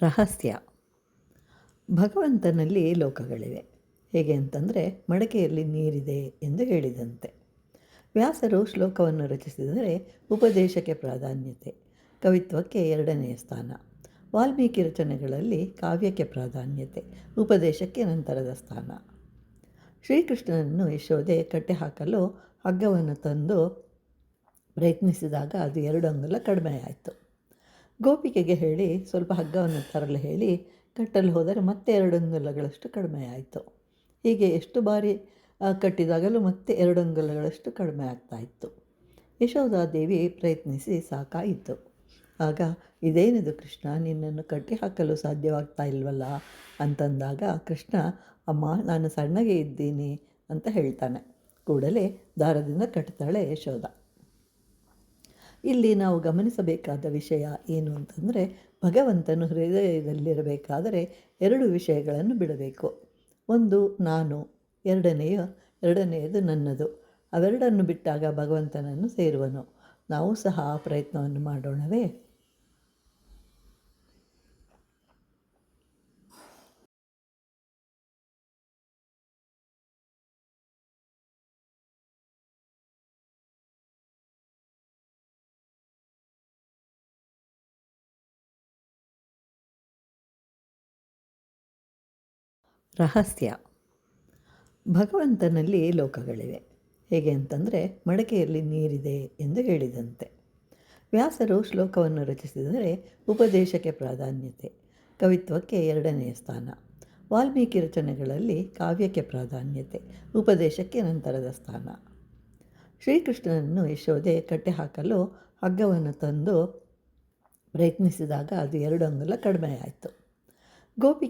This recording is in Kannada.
ರಹಸ್ಯ. ಭಗವಂತನಲ್ಲಿ ಲೋಕಗಳಿವೆ. ಹೇಗೆ ಅಂತಂದರೆ, ಮಡಕೆಯಲ್ಲಿ ನೀರಿದೆ ಎಂದು ಹೇಳಿದಂತೆ. ವ್ಯಾಸರು ಶ್ಲೋಕವನ್ನು ರಚಿಸಿದರೆ ಉಪದೇಶಕ್ಕೆ ಪ್ರಾಧಾನ್ಯತೆ, ಕವಿತ್ವಕ್ಕೆ ಎರಡನೆಯ ಸ್ಥಾನ. ವಾಲ್ಮೀಕಿ ರಚನೆಗಳಲ್ಲಿ ಕಾವ್ಯಕ್ಕೆ ಪ್ರಾಧಾನ್ಯತೆ, ಉಪದೇಶಕ್ಕೆ ನಂತರದ ಸ್ಥಾನ. ಶ್ರೀಕೃಷ್ಣನನ್ನು ಯಶೋದೆ ಕಟ್ಟಿ ಹಾಕಲು ಹಗ್ಗವನ್ನು ತಂದು ಪ್ರಯತ್ನಿಸಿದಾಗ ಅದು 2 ಅಂಗುಲ ಕಡಿಮೆಯಾಯಿತು. ಗೋಪಿಕೆಗೆ ಹೇಳಿ ಸ್ವಲ್ಪ ಹಗ್ಗವನ್ನು ತರಲು ಹೇಳಿ ಕಟ್ಟಲು ಹೋದರೆ ಮತ್ತೆ 2 ಅಂಗುಲಗಳಷ್ಟು ಕಡಿಮೆಯಾಯಿತು. ಹೀಗೆ ಎಷ್ಟು ಬಾರಿ ಕಟ್ಟಿದಾಗಲೂ ಮತ್ತೆ 2 ಅಂಗುಲಗಳಷ್ಟು ಕಡಿಮೆ ಆಗ್ತಾಯಿತ್ತು. ಯಶೋಧಾದೇವಿ ಪ್ರಯತ್ನಿಸಿ ಸಾಕಾಯಿತು. ಆಗ, ಇದೇನಿದು ಕೃಷ್ಣ, ನಿನ್ನನ್ನು ಕಟ್ಟಿ ಹಾಕಲು ಸಾಧ್ಯವಾಗ್ತಾ ಇಲ್ವಲ್ಲ ಅಂತಂದಾಗ ಕೃಷ್ಣ, ಅಮ್ಮ ನಾನು ಸಣ್ಣಗೆ ಇದ್ದೀನಿ ಅಂತ ಹೇಳ್ತಾನೆ. ಕೂಡಲೇ ದಾರದಿಂದ ಕಟ್ತಾಳೆ ಯಶೋಧ. ಇಲ್ಲಿ ನಾವು ಗಮನಿಸಬೇಕಾದ ವಿಷಯ ಏನು ಅಂತಂದರೆ, ಭಗವಂತನು ಹೃದಯದಲ್ಲಿರಬೇಕಾದರೆ 2 ವಿಷಯಗಳನ್ನು ಬಿಡಬೇಕು. ಒಂದು ನಾನು, ಎರಡನೆಯದು ನನ್ನದು. ಅವೆರಡನ್ನು ಬಿಟ್ಟಾಗ ಭಗವಂತನನ್ನು ಸೇರುವನು. ನಾವು ಸಹ ಆ ಪ್ರಯತ್ನವನ್ನು ಮಾಡೋಣವೇ? ರಹಸ್ಯ. ಭಗವಂತನಲ್ಲಿ ಲೋಕಗಳಿವೆ. ಹೇಗೆ ಅಂತಂದರೆ, ಮಡಕೆಯಲ್ಲಿ ನೀರಿದೆ ಎಂದು ಹೇಳಿದಂತೆ. ವ್ಯಾಸರು ಶ್ಲೋಕವನ್ನು ರಚಿಸಿದರೆ ಉಪದೇಶಕ್ಕೆ ಪ್ರಾಧಾನ್ಯತೆ, ಕವಿತ್ವಕ್ಕೆ ಎರಡನೆಯ ಸ್ಥಾನ. ವಾಲ್ಮೀಕಿ ರಚನೆಗಳಲ್ಲಿ ಕಾವ್ಯಕ್ಕೆ ಪ್ರಾಧಾನ್ಯತೆ, ಉಪದೇಶಕ್ಕೆ ನಂತರದ ಸ್ಥಾನ. ಶ್ರೀಕೃಷ್ಣನನ್ನು ಯಶೋದೆ ಕಟ್ಟಿ ಹಾಕಲು ಹಗ್ಗವನ್ನು ತಂದು ಪ್ರಯತ್ನಿಸಿದಾಗ ಅದು 2 ಅಂಗುಲ ಕಡಿಮೆಯಾಯಿತು. ಗೋಪಿಕೆ